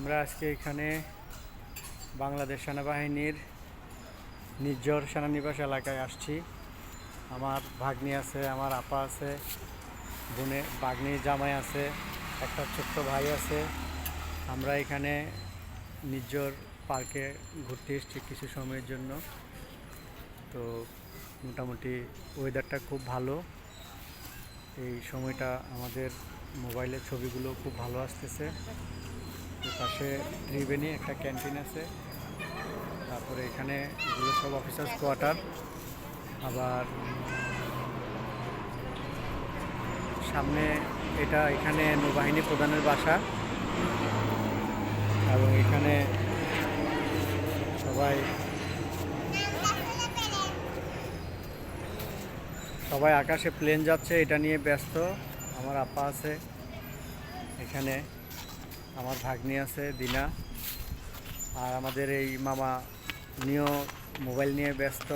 আমরা আজকে এখানে বাংলাদেশ সেনাবাহিনীর নির্ঝর সেনানিবাস এলাকায় আসছি। আমার ভাগ্নি আছে, আমার আপা আছে, ভাগ্নি জামাই আছে, একটা ছোট্ট ভাই আছে। আমরা এখানে নির্ঝর পার্কে ঘুরতে এসেছি কিছু সময়ের জন্য। তো মোটামুটি ওয়েদারটা খুব ভালো। এই সময়টা আমাদের মোবাইলের ছবিগুলো খুব ভালো আসতেছে। পাশে ত্রিবেণী একটা ক্যান্টিন আছে। তারপরে এখানে এগুলো সব অফিসার্স কোয়ার্টার। আবার সামনে এখানে নৌবাহিনী প্রধানের বাসা, এবং এখানে সবাই আকাশে প্লেন যাচ্ছে, এটা নিয়ে ব্যস্ত। আমার আপা আছে এখানে, আমার ভাগ্নি আছে দিনা, আর আমাদের এই মামা নিয়েও মোবাইল নিয়ে ব্যস্ত।